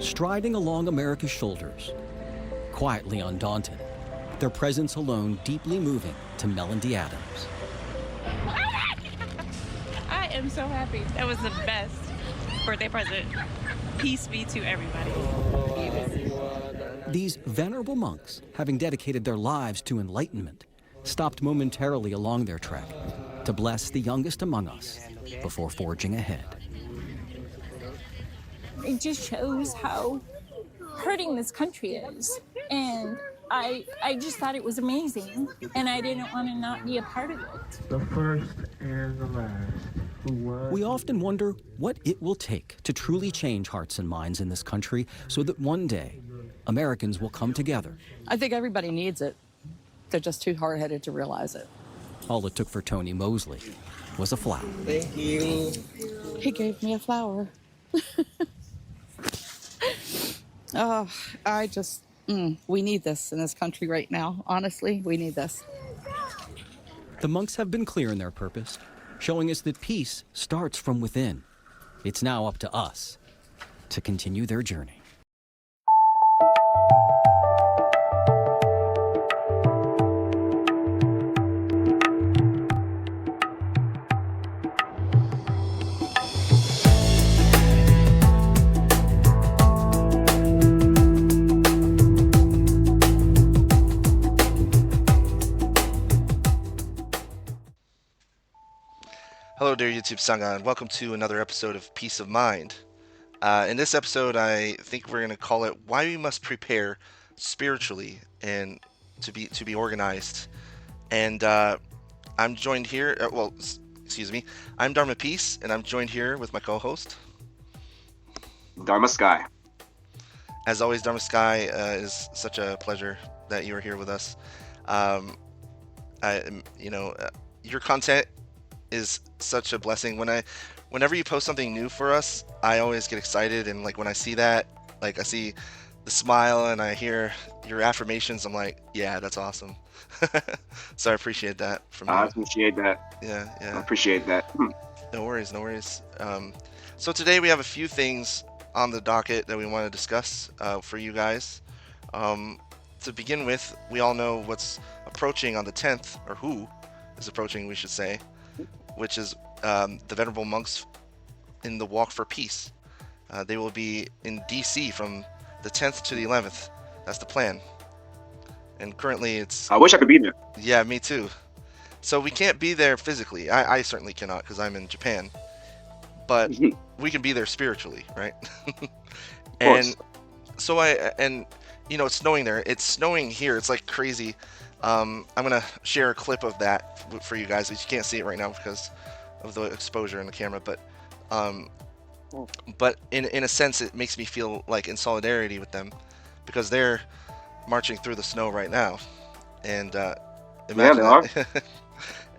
striding along America's shoulders, quietly undaunted, their presence alone deeply moving to Melody Adams. I am so happy. That was the best birthday present. Peace be to everybody. These venerable monks, having dedicated their lives to enlightenment, stopped momentarily along their trek to bless the youngest among us before forging ahead. It just shows how hurting this country is. And I just thought it was amazing, and I didn't want to not be a part of it. The first and the last. We often wonder what it will take to truly change hearts and minds in this country so that one day Americans will come together. I think everybody needs it. They're just too hard-headed to realize it. All it took for Tony Mosley was a flower. Thank you. He gave me a flower. Oh, we need this in this country right now. Honestly, we need this. The monks have been clear in their purpose, showing us that peace starts from within. It's now up to us to continue their journey. Hello dear YouTube Sangha, and welcome to another episode of Peace of Mind. In this episode, I think we're going to call it Why We Must Prepare Spiritually and to be organized. And I'm joined here, I'm Dharma Peace, and I'm joined here with my co-host. Dharma Sky. As always, Dharma Sky, is such a pleasure that you are here with us. Your content is such a blessing. Whenever you post something new for us, I always get excited, and like when I see that, like I see the smile and I hear your affirmations, I'm like, yeah, that's awesome. So I appreciate that from you. I appreciate that. Yeah. I appreciate that. No worries. So today we have a few things on the docket that we want to discuss for you guys. To begin with, we all know what's approaching on the 10th, or who is approaching, we should say, which is the Venerable Monks in the Walk for Peace. They will be in DC from the 10th to the 11th. That's the plan. And currently it's... I wish I could be there. Yeah, me too. So we can't be there physically. I certainly cannot because I'm in Japan. But we can be there spiritually, right? And so it's snowing there. It's snowing here. It's like crazy. I'm gonna share a clip of that for you guys. You can't see it right now because of the exposure in the camera, but in a sense, it makes me feel like in solidarity with them because they're marching through the snow right now, and imagine that.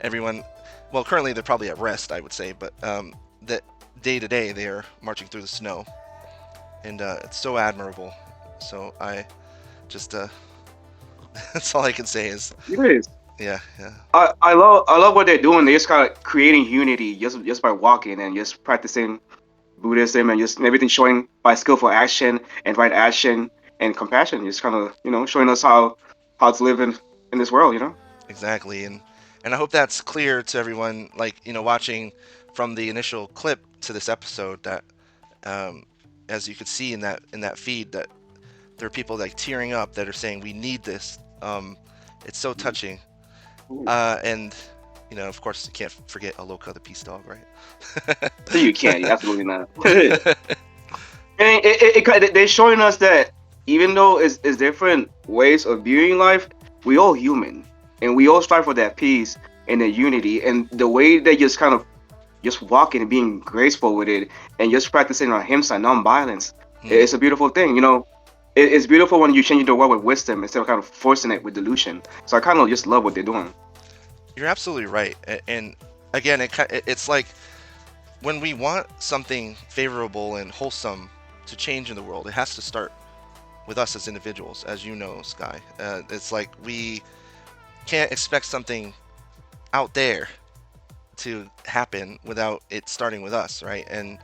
Everyone. Well, currently they're probably at rest, I would say, but that day to day they are marching through the snow, and it's so admirable. So I just. That's all I can say is It is. Yeah. I love what they're doing. They're just kind of creating unity just by walking and just practicing Buddhism and just everything showing by skillful action and right action and compassion. Just kind of showing us how to live in this world. Exactly, and I hope that's clear to everyone. Like watching from the initial clip to this episode, that as you could see in that feed, that there are people like tearing up that are saying we need this. It's so touching, and of course you can't forget Aloka the peace dog, right? You can't, absolutely not. And they're showing us that even though it's different ways of viewing life, we all human, and we all strive for that peace and the unity. And the way they just kind of just walking and being graceful with it, and just practicing ahimsa, non-violence, it's a beautiful thing. It's beautiful when you change the world with wisdom instead of kind of forcing it with delusion. So I kind of just love what they're doing. You're absolutely right. And again, it's like when we want something favorable and wholesome to change in the world, it has to start with us as individuals, as you know, Sky. It's like we can't expect something out there to happen without it starting with us, right? And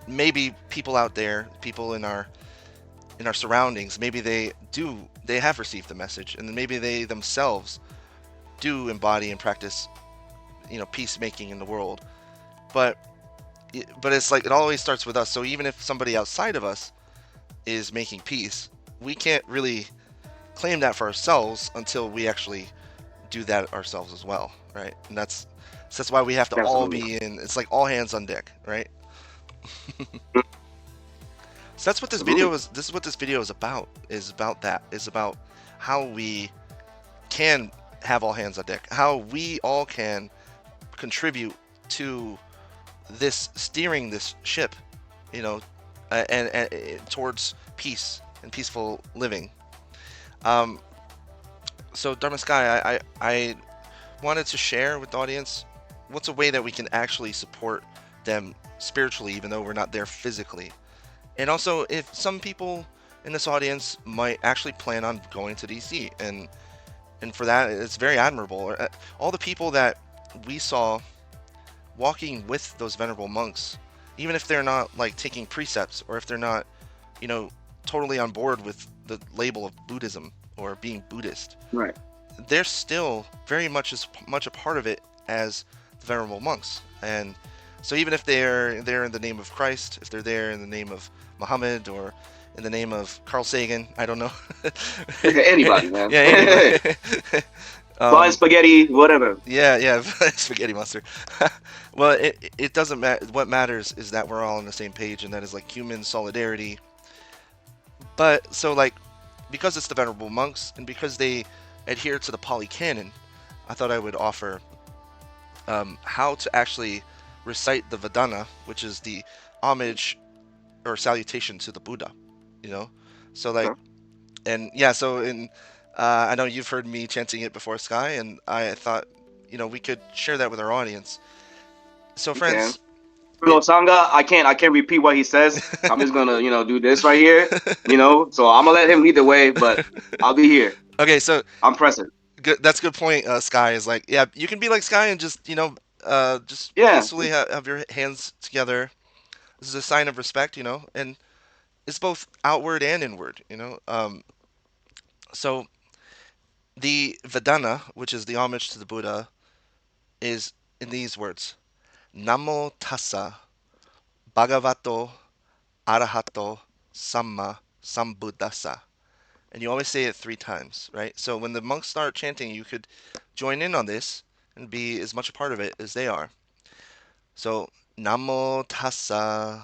Maybe people out there, people in our surroundings, maybe they have received the message, and then maybe they themselves do embody and practice, peacemaking in the world. But it's like it always starts with us. So even if somebody outside of us is making peace, we can't really claim that for ourselves until we actually do that ourselves as well, right? And that's why we have to all be in. It's like all hands on deck, right? So that's what this video is. This is what this video is about. Is about how we can have all hands on deck. How we all can contribute to this steering this ship, and towards peace and peaceful living. So Dharma Sky, I wanted to share with the audience what's a way that we can actually support them spiritually, even though we're not there physically. And also, if some people in this audience might actually plan on going to DC, and for that, it's very admirable. All the people that we saw walking with those venerable monks, even if they're not like taking precepts, or if they're not, totally on board with the label of Buddhism or being Buddhist, Right. they're still very much as much a part of it as the venerable monks. And so even if they're there in the name of Christ, if they're there in the name of Muhammad, or in the name of Carl Sagan, I don't know. Anybody, man. Yeah, anybody. Flying spaghetti, whatever. Yeah, spaghetti monster. Well, it doesn't matter. What matters is that we're all on the same page, and that is like human solidarity. But so like, because it's the venerable monks, and because they adhere to the Pali Canon, I thought I would offer how to actually recite the Vedana, which is the homage or salutation to the Buddha. So like, and yeah, so in I know you've heard me chanting it before, Sky, and I thought we could share that with our audience. So friends, Sangha, I can't repeat what he says. I'm just gonna do this right here. So I'm gonna let him lead the way, but I'll be here. Okay, so I'm present. good. That's a good point. Sky is like, yeah, you can be like Sky and just just Yeah. peacefully have your hands together. This is a sign of respect, and it's both outward and inward, So the Vedana, which is the homage to the Buddha, is in these words: Namo Tassa Bhagavato Arahato Samma Sambuddhassa. And you always say it 3 times, right? So when the monks start chanting, you could join in on this and be as much a part of it as they are. So, Namo Tassa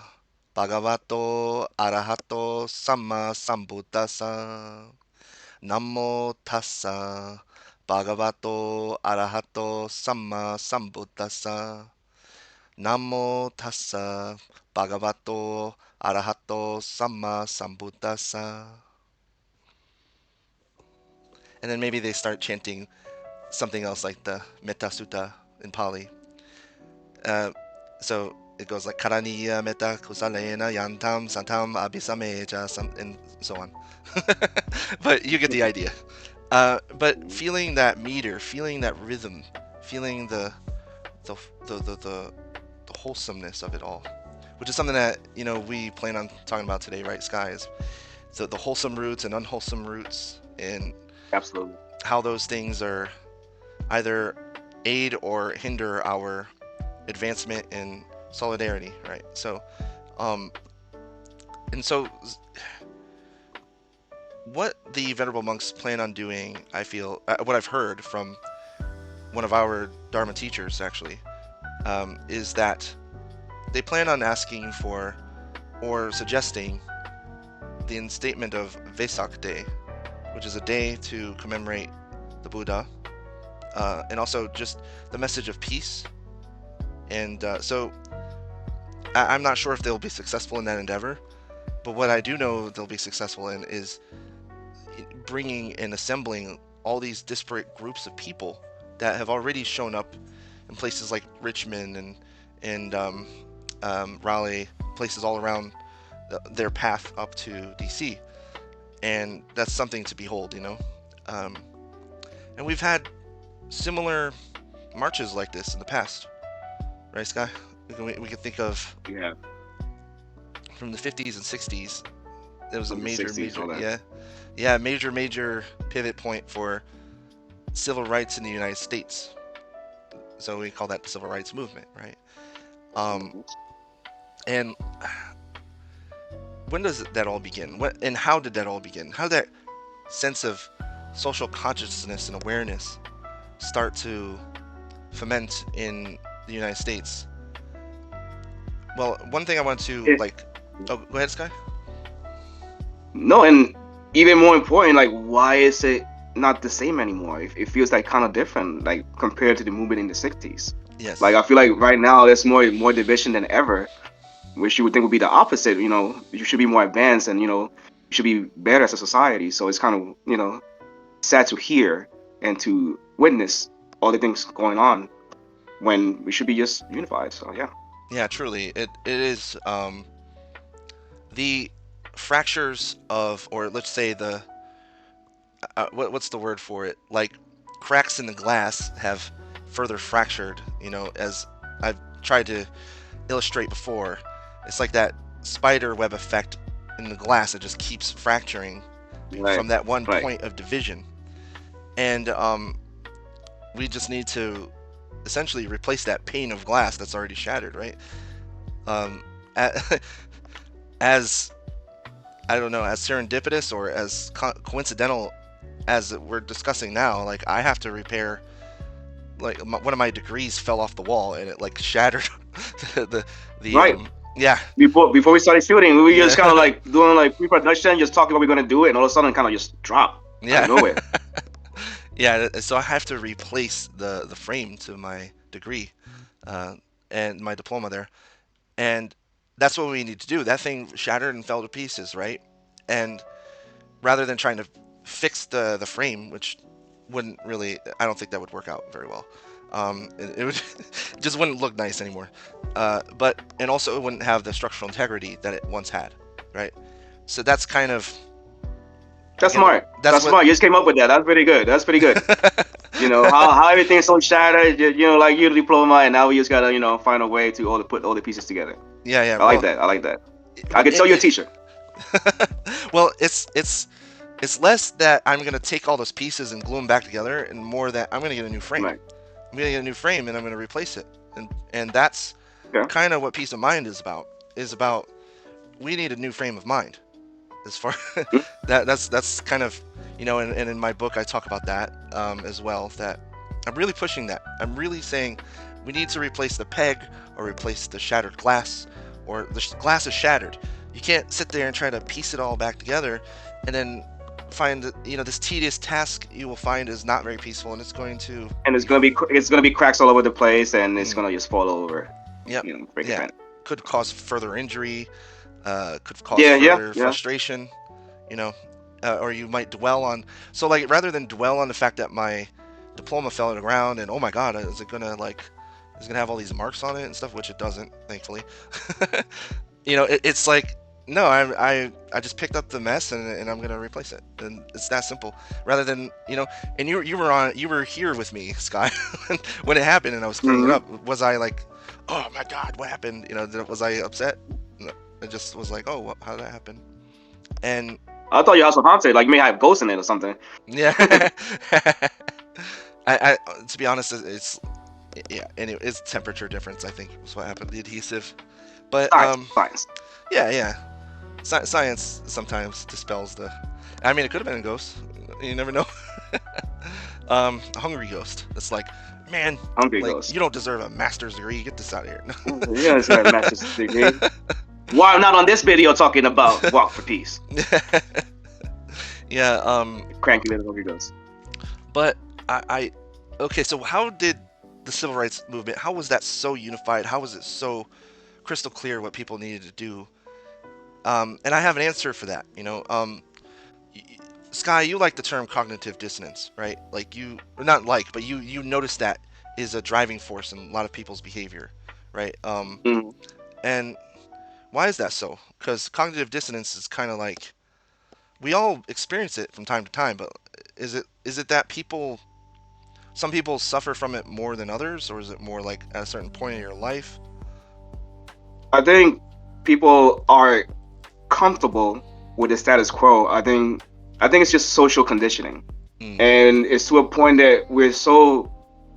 Bhagavato Arahato Samma Sambuddhassa. Namo Tassa Bhagavato Arahato Samma Sambuddhassa. Namo Tassa Bhagavato Arahato Samma Sambuddhassa. And then maybe they start chanting something else like the Metta Sutta in Pali. So it goes like Karaniya Metta Kusalena Yantam Santam Abhisameja, and so on. But you get the idea. But feeling that meter, feeling that rhythm, feeling the wholesomeness of it all, which is something that we plan on talking about today, right, Sky? Is the wholesome roots and unwholesome roots, and Absolutely. how those things are either aid or hinder our advancement in solidarity, right? So, and so what the Venerable Monks plan on doing, I feel, what I've heard from one of our Dharma teachers actually, is that they plan on asking for or suggesting the instatement of Vesak Day, which is a day to commemorate the Buddha, and also just the message of peace. And so I'm not sure if they'll be successful in that endeavor, but what I do know they'll be successful in is bringing and assembling all these disparate groups of people that have already shown up in places like Richmond and Raleigh, places all around their path up to DC. And that's something to behold, and we've had similar marches like this in the past, right, Sky? We can think of from the 50s and 60s. It was a From the major 60s, all that. major pivot point for civil rights in the United States. So we call that the civil rights movement, right? And when does that all begin? What and how did that all begin? How did that sense of social consciousness and awareness start to foment in the United States? Well, one thing I want to oh, go ahead, Sky. No, and even more important, like, why is it not the same anymore? It feels like kind of different, like compared to the movement in the 60s. Yes. Like, I feel like right now there's more division than ever, which you would think would be the opposite. You know, you should be more advanced, and you know, you should be better as a society. So it's kind of, you know, sad to hear and to witness all the things going on when we should be just unified. So yeah. Yeah, truly, it is the fractures of, or let's say the what's the word for it? Like cracks in the glass have further fractured. You know, as I've tried to illustrate before, it's like that spider web effect in the glass. It just keeps fracturing from that one point of division, and we just need to essentially replace that pane of glass that's already shattered, right? As I don't know, as serendipitous or as coincidental as we're discussing now, like I have to repair, like one of my degrees fell off the wall and it like shattered the right. Yeah. Before we started shooting, we were just kind of like doing like pre-production, just talking what we're gonna do, and all of a sudden, kind of just drop. Yeah. Out of nowhere. Yeah. So I have to replace the frame to my degree, and my diploma there, and that's what we need to do. That thing shattered and fell to pieces, right? And rather than trying to fix the frame, which wouldn't really, I don't think that would work out very well. It would just wouldn't look nice anymore. But and also it wouldn't have the structural integrity that it once had, right? So that's kind of smart. That's smart. You just came up with that. That's pretty good. You know how everything's so shattered. You know, like your diploma, and now we just gotta, you know, find a way to put all the pieces together. Yeah. I like that. I can tell you're a teacher. Well, it's less that I'm gonna take all those pieces and glue them back together, and more that I'm gonna get a new frame. Right. I'm gonna get a new frame and I'm gonna replace it, and that's kind of what peace of mind is about. We need a new frame of mind. As far that's kind of, you know, and in my book I talk about that as well. That I'm really pushing that. I'm really saying we need to replace the peg or replace the shattered glass, or the glass is shattered. You can't sit there and try to piece it all back together, and then find, you know, this tedious task you will find is not very peaceful, and it's going to be cracks all over the place, and it's going to just fall over. Yep. You know, break it. Could cause further injury, could cause further frustration, you know, or you might dwell on, so like rather than dwell on the fact that my diploma fell to the ground and oh my god, is it gonna have all these marks on it and stuff, which it doesn't, thankfully. You know, it's like, no, I just picked up the mess and I'm gonna replace it, and it's that simple. Rather than, you know, and you were here with me, Sky, when it happened and I was cleaning it up. Was I like, oh my god, what happened? You know, was I upset? No, I just was like, oh, how did that happen? And I thought you also haunted, like you may have ghosts in it or something. Yeah. I to be honest, it's anyway, it's temperature difference, I think was what happened. The adhesive, but science. Yeah. Science sometimes dispels the. I mean, it could have been a ghost. You never know. A hungry ghost. It's like, man, ghost. You don't deserve a master's degree. Get this out of here. You don't deserve a master's degree. Why I'm not on this video talking about walk for peace? Yeah. Cranky little hungry ghost. But okay. So how did the civil rights movement? How was that so unified? How was it so crystal clear what people needed to do? And I have an answer for that. You know, Sky, you like the term cognitive dissonance, right? Like you notice that is a driving force in a lot of people's behavior, right? And why is that so? Because cognitive dissonance is kind of like, we all experience it from time to time, but is it that some people suffer from it more than others, or is it more like at a certain point in your life? I think people are comfortable with the status quo. I think it's just social conditioning, and it's to a point that we're so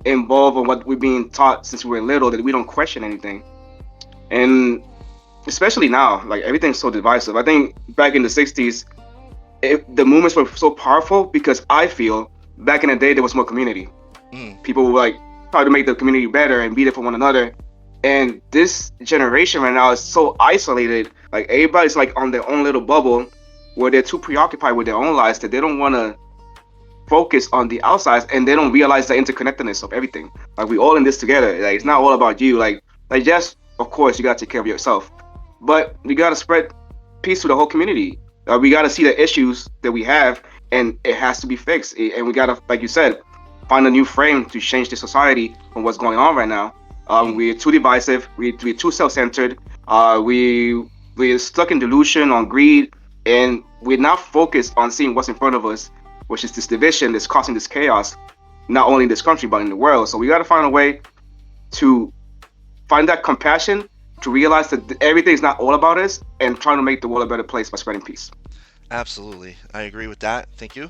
involved in what we're being taught since we were little that we don't question anything. And especially now, like everything's so divisive. I think back in the '60s, the movements were so powerful because I feel back in the day there was more community. People would like try to make the community better and be there for one another. And this generation right now is so isolated. Like everybody's like on their own little bubble where they're too preoccupied with their own lives that they don't want to focus on the outside, and they don't realize the interconnectedness of everything. Like we all in this together. Like it's not all about you. Like yes, of course you gotta take care of yourself, but we gotta spread peace to the whole community. We gotta see the issues that we have, and it has to be fixed. And we gotta, like you said, find a new frame to change the society from what's going on right now. We're too divisive. We're too self-centered. We're stuck in delusion on greed, and we're not focused on seeing what's in front of us, which is this division that's causing this chaos, not only in this country but in the world. So we got to find a way to find that compassion, to realize that everything is not all about us, and trying to make the world a better place by spreading peace. Absolutely, I agree with that. Thank you.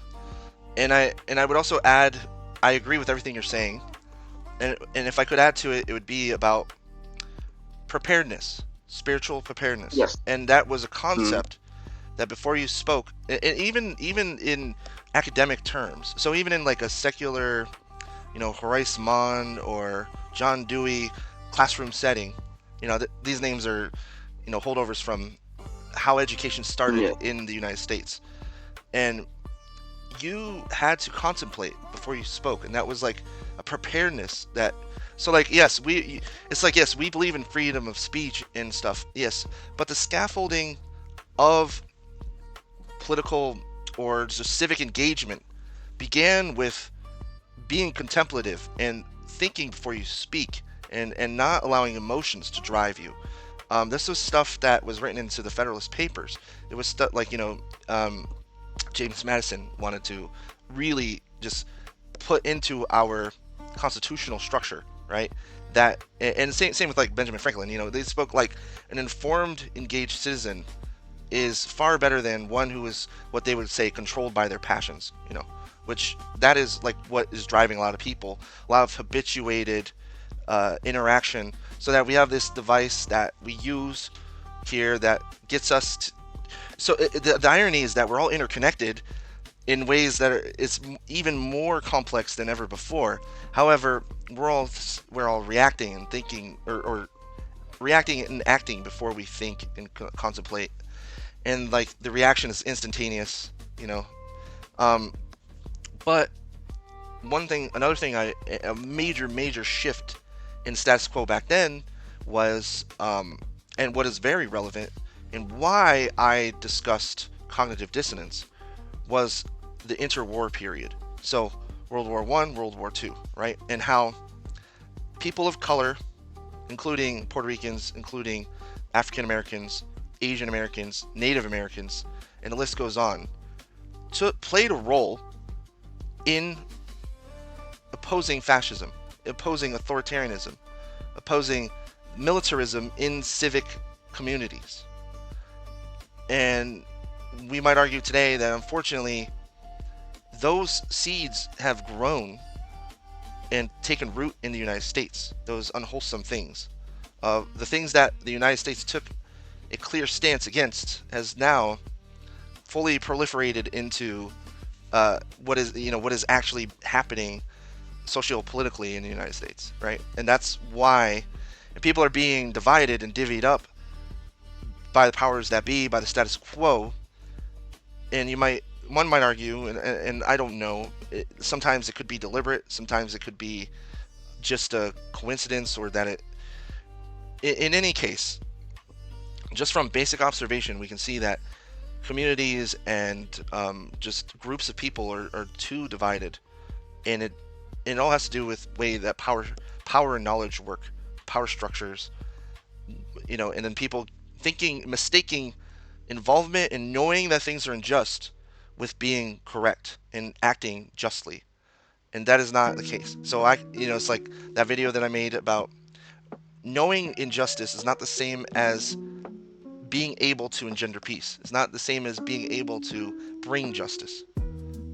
And I would also add, I agree with everything you're saying. And if I could add to it, it would be about preparedness, spiritual preparedness. Yes. And that was a concept that before you spoke, and even in academic terms, so even in like a secular, Horace Mann or John Dewey classroom setting, these names are, holdovers from how education started in the United States. And you had to contemplate before you spoke, and that was like a preparedness that, so like, yes, we believe in freedom of speech and stuff, yes, but the scaffolding of political or just civic engagement began with being contemplative and thinking before you speak, and not allowing emotions to drive you. This was stuff that was written into the Federalist Papers. It was stuff like, James Madison wanted to really just put into our constitutional structure, right? That, and same with like Benjamin Franklin. They spoke like an informed, engaged citizen is far better than one who is what they would say controlled by their passions. Which that is like what is driving a lot of people, a lot of habituated interaction, so that we have this device that we use here that gets us to, so the irony is that we're all interconnected in ways that it's even more complex than ever before. However, we're all reacting and thinking, or reacting and acting before we think and contemplate, and like the reaction is instantaneous. But another thing, a major shift in status quo back then was, and what is very relevant, and why I discussed cognitive dissonance, was the interwar period. So World War I, World War II, right? And how people of color, including Puerto Ricans, including African Americans, Asian Americans, Native Americans, and the list goes on, played a role in opposing fascism, opposing authoritarianism, opposing militarism in civic communities. And we might argue today that unfortunately those seeds have grown and taken root in the United States. Those unwholesome things, the things that the United States took a clear stance against, has now fully proliferated into what is actually happening socio-politically in the United States, right? And that's why people are being divided and divvied up by the powers that be, by the status quo. And one might argue, and I don't know, sometimes it could be deliberate, sometimes it could be just a coincidence, or that in any case, just from basic observation, we can see that communities and just groups of people are too divided, and it all has to do with way that power and knowledge work, power structures, and then people mistaking involvement and knowing that things are unjust with being correct and acting justly, and that is not the case. So it's like that video that I made about knowing injustice is not the same as being able to engender peace. It's not the same as being able to bring justice.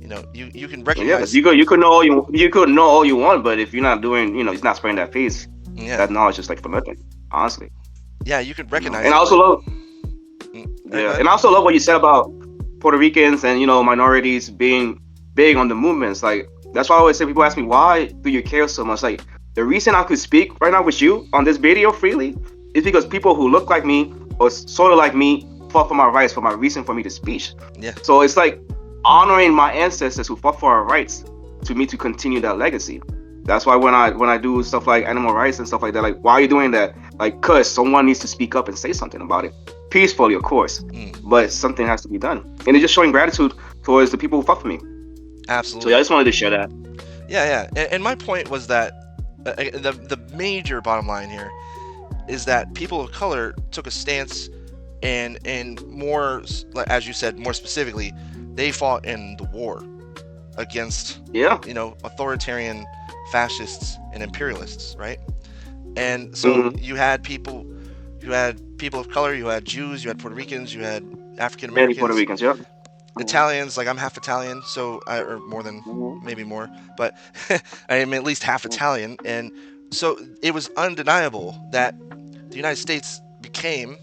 You know, you can Yeah, recognize. you could know all you want, but if you're not doing, it's not spreading that peace, Yeah, that knowledge is like for nothing, honestly. yeah, you can recognize And it. I also love, Go yeah, ahead. and I also love what you said about Puerto Ricans and minorities being big on the movements. Like that's why I always say, people ask me, why do you care so much? Like the reason I could speak right now with you on this video freely is because people who look like me or sort of like me fought for my rights, for my reason for me to speak. Yeah, So it's like honoring my ancestors who fought for our rights to me to continue that legacy. That's why when I do stuff like animal rights and stuff like that, like, why are you doing that? Like, cause someone needs to speak up and say something about it, peacefully, of course, but something has to be done, and it's just showing gratitude towards the people who fought for me. absolutely. So yeah, I just wanted to share that. Yeah. And my point was that the major bottom line here is that people of color took a stance, and more, as you said, more specifically, they fought in the war against authoritarian fascists and imperialists, right? And so you had people of color, you had Jews, you had Puerto Ricans, you had African Many Americans, Puerto Ricans, yeah. Italians. Like I'm half Italian, so or more than, maybe more, but I am at least half Italian, and so it was undeniable that the United States became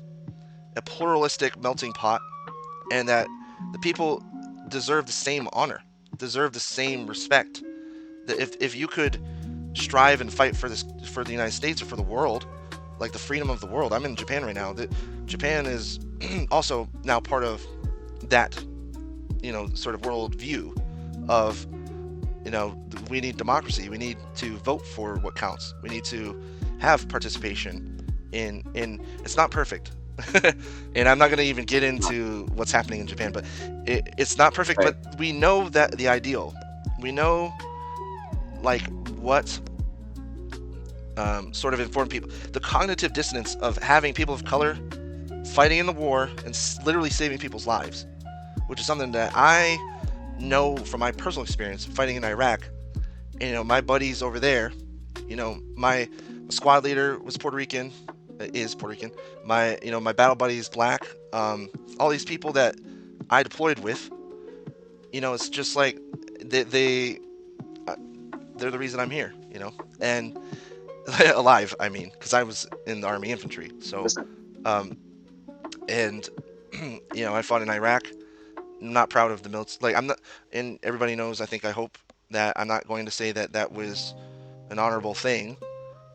a pluralistic melting pot, and that the people deserve the same honor, deserve the same respect. That if you could strive and fight for the United States or for the world, like the freedom of the world. I'm in Japan right now. Japan is also now part of that, sort of world view of, we need democracy. We need to vote for what counts. We need to have participation in it's not perfect. And I'm not going to even get into what's happening in Japan, but it's not perfect, right. But we know that the ideal, we know like what sort of informed people, the cognitive dissonance of having people of color fighting in the war and literally saving people's lives, which is something that I know from my personal experience fighting in Iraq. And, my buddies over there, my squad leader was Puerto Rican, is Puerto Rican. My battle buddy is black. All these people that I deployed with, it's just like they're the reason I'm here, and alive. I mean, because I was in the Army infantry. So, and I fought in Iraq. I'm not proud of the military. Like I'm not, and everybody knows. I hope that I'm not going to say that that was an honorable thing.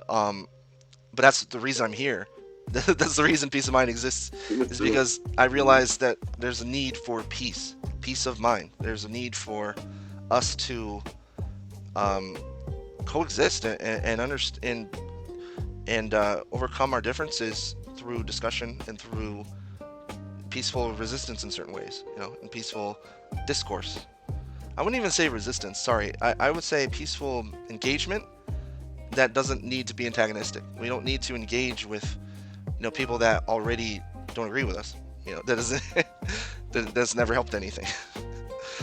But that's the reason I'm here. That's the reason Peace of Mind exists, is because I realize that there's a need for peace of mind. There's a need for us to coexist and understand and overcome our differences through discussion and through peaceful resistance in certain ways, and peaceful discourse. I wouldn't even say resistance, sorry. I would say peaceful engagement that doesn't need to be antagonistic. We don't need to engage with, people that already don't agree with us. That doesn't that's never helped anything.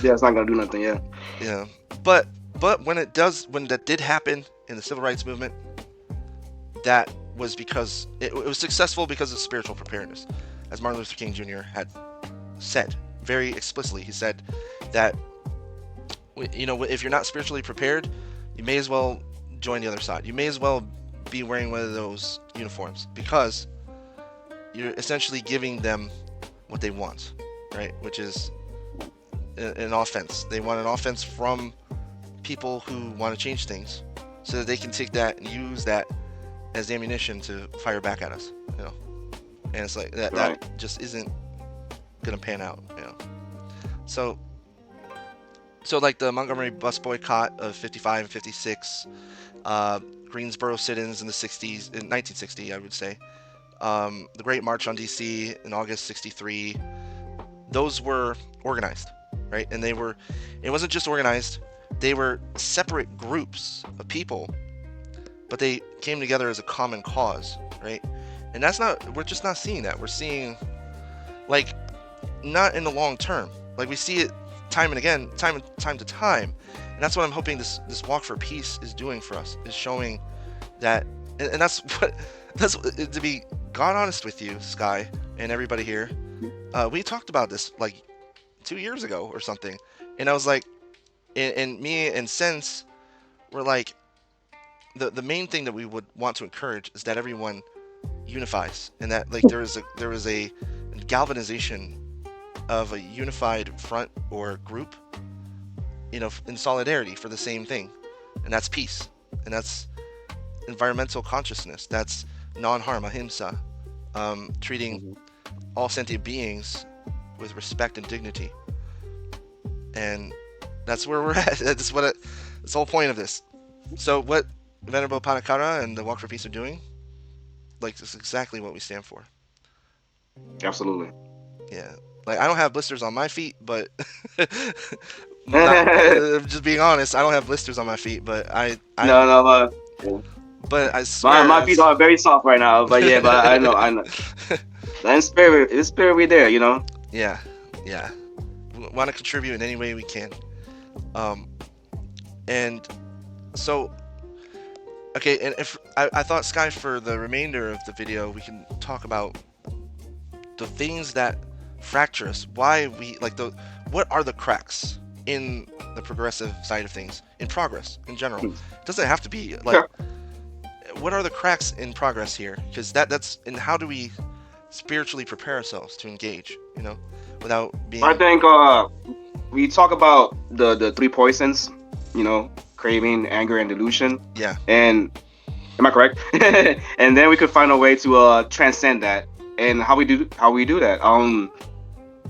Yeah, it's not gonna do nothing. Yeah. Yeah, but when that did happen in the civil rights movement, that was because it was successful because of spiritual preparedness, as Martin Luther King Jr. had said very explicitly. He said that if you're not spiritually prepared, you may as well join the other side. You may as well be wearing one of those uniforms, because you're essentially giving them what they want, right? Which is an offense. They want an offense from people who want to change things, so that they can take that and use that as ammunition to fire back at us, And it's like that Right. that just isn't gonna pan out, So like the Montgomery bus boycott of 55 and 56, Greensboro sit-ins in the 60s, in 1960, I would say, the Great March on DC in August 63, those were organized, right? And it wasn't just organized, they were separate groups of people, but they came together as a common cause, right? And we're just not seeing that. We're seeing, like, not in the long term. Like, we see it time and again, time to time. And that's what I'm hoping this walk for peace is doing for us, is showing that, and to be God honest with you, Sky, and everybody here, we talked about this like 2 years ago or something, and I was like, and me and Sense were like, the main thing that we would want to encourage is that everyone unifies, and that like there was a galvanization of a unified front or group, in solidarity for the same thing, and that's peace, and that's environmental consciousness, that's non-harm, ahimsa, treating all sentient beings with respect and dignity, and that's where we're at. That's the whole point of this. So what Venerable Panakara and the Walk for Peace are doing, like, this is exactly what we stand for. Absolutely. Yeah, like I don't have blisters on my feet, but just being honest, I don't have blisters on my feet, but No. But I swear My feet are very soft right now, but yeah, but I know. In spirit, we there, Yeah. We want to contribute in any way we can. And so, okay, and if I thought, Sky, for the remainder of the video, we can talk about the things that fracture us. Why we what are the cracks in the progressive side of things, in progress in general? It doesn't have to be like. Sure. What are the cracks in progress here? Because that's, and how do we spiritually prepare ourselves to engage, without being... I think we talk about the three poisons, craving, anger, and delusion. Yeah. And am I correct? And then we could find a way to transcend that. And how we do that?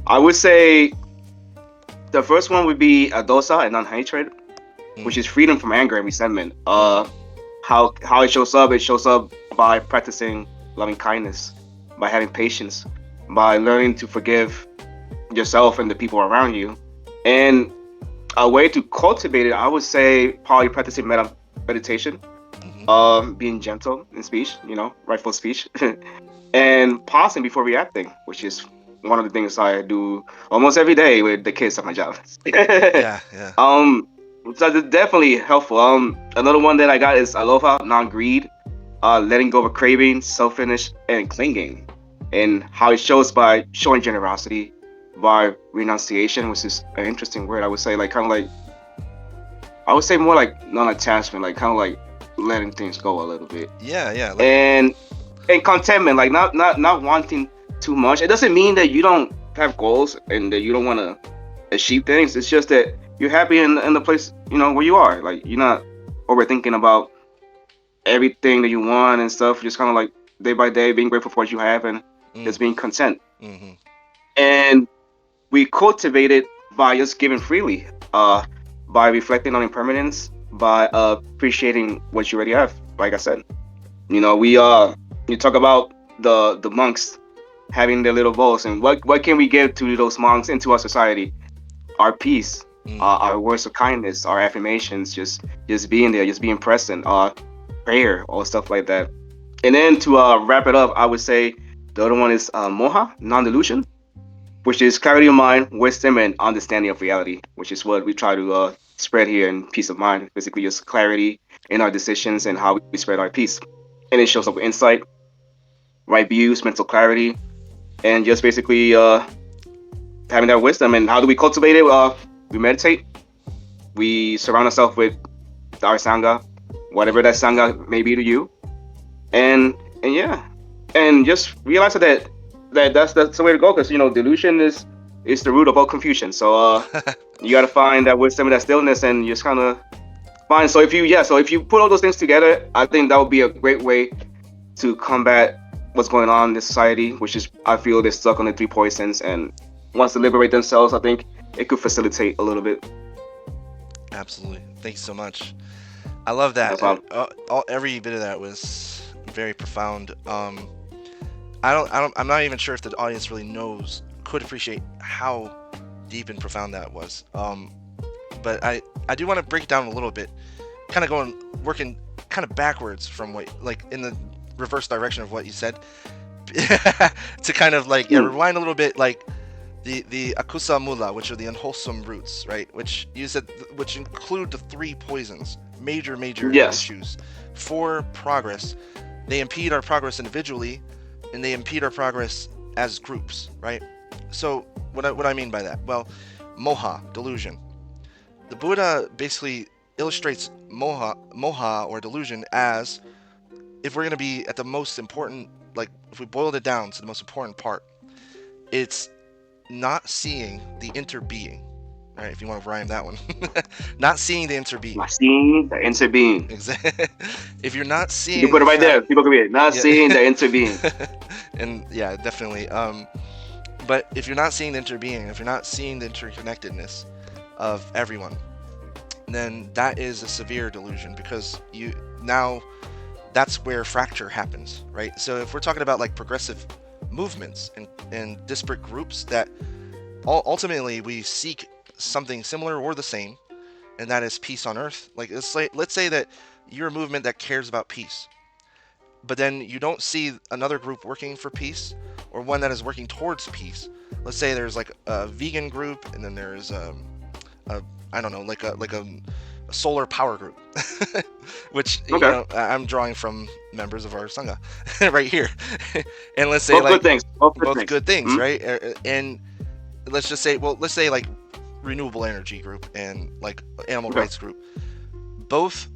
I would say the first one would be adosa and non-hatred, which is freedom from anger and resentment. How it shows up by practicing loving kindness, by having patience, by learning to forgive yourself and the people around you. And a way to cultivate it, I would say probably practicing meditation, being gentle in speech, rightful speech, and pausing before reacting, which is one of the things I do almost every day with the kids at my job. Yeah. So it's definitely helpful. Another one that I got is aloha, non-greed, letting go of craving, selfishness, and clinging, and how it shows by showing generosity, by renunciation, which is an interesting word. I would say I would say more like non-attachment, like kind of like letting things go a little bit. Yeah. And contentment, like not wanting too much. It doesn't mean that you don't have goals and that you don't want to achieve things. It's just that you're happy in the place, where you are. Like, you're not overthinking about everything that you want and stuff. Just kind of like day by day, being grateful for what you have and just being content. Mm-hmm. And we cultivate it by just giving freely, by reflecting on impermanence, by appreciating what you already have. Like I said, you talk about the monks having their little bowls, and what can we give to those monks into our society? Our peace. Our words of kindness, our affirmations, just being there, just being present, prayer, all stuff like that. And then to wrap it up, I would say the other one is moha, non-delusion, which is clarity of mind, wisdom, and understanding of reality, which is what we try to spread here in peace of mind. Basically, just clarity in our decisions and how we spread our peace. And it shows up with insight, right views, mental clarity, and just basically having that wisdom. And how do we cultivate it? We meditate, we surround ourselves with our sangha, whatever that sangha may be to you, and just realize that's the way to go, because delusion is the root of all confusion. So you got to find that wisdom and that stillness, and just kind of find. So if you put all those things together, I think that would be a great way to combat what's going on in this society, which is, I feel, they're stuck on the three poisons and wants to liberate themselves. I think it could facilitate a little bit. Absolutely. Thank you so much. I love that. Every bit of that was very profound. I'm not even sure if the audience really could appreciate how deep and profound that was. But I do want to break it down a little bit, kind of working kind of backwards from in the reverse direction of what you said, to kind of rewind a little bit, the akusa mula, which are the unwholesome roots, right? Which you said, which include the three poisons, major issues for progress. They impede our progress individually, and they impede our progress as groups, right? So what I mean by that? Well, moha, delusion. The Buddha basically illustrates moha or delusion as, if we're going to be at the most important, like if we boiled it down to the most important part, it's not seeing the interbeing. All right, if you want to rhyme that one. Not seeing the interbeing. Not seeing the interbeing. Exactly. If you're not seeing, You can put it right there. People can read it. Not seeing the interbeing. And yeah, definitely. But if you're not seeing the interbeing, if you're not seeing the interconnectedness of everyone, then that is a severe delusion, because that's where fracture happens, right? So if we're talking about like progressive movements and disparate groups that ultimately we seek something similar or the same, and that is peace on earth. Like let's say that you're a movement that cares about peace, but then you don't see another group working for peace, or one that is working towards peace. Let's say there's like a vegan group, and then there's I don't know, like a solar power group, which you know, I'm drawing from members of our sangha right here. And let's say both like good things. both good things, right? And let's just say, let's say like renewable energy group and like animal rights group, both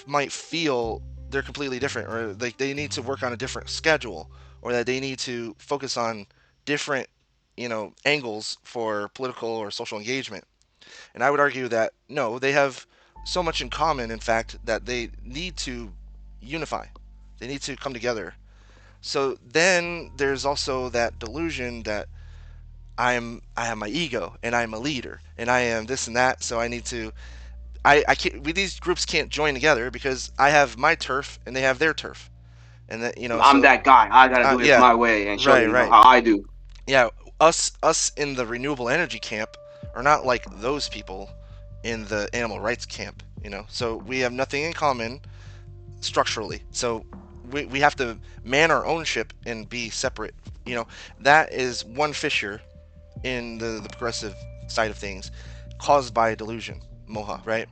might feel they're completely different, or like they need to work on a different schedule, or that they need to focus on different, angles for political or social engagement. And I would argue that no, they have so much in common, in fact, that they need to unify. They need to come together. So then there's also that delusion that I have my ego, and I'm a leader, and I am this and that, so I need to, I can't, these groups can't join together because I have my turf and they have their turf. And that, I'm that guy. I gotta do it my way and show you how I do. Yeah, us in the renewable energy camp are not like those people in the animal rights camp, So we have nothing in common structurally. So we have to man our own ship and be separate. That is one fissure in the progressive side of things, caused by delusion, moha, right?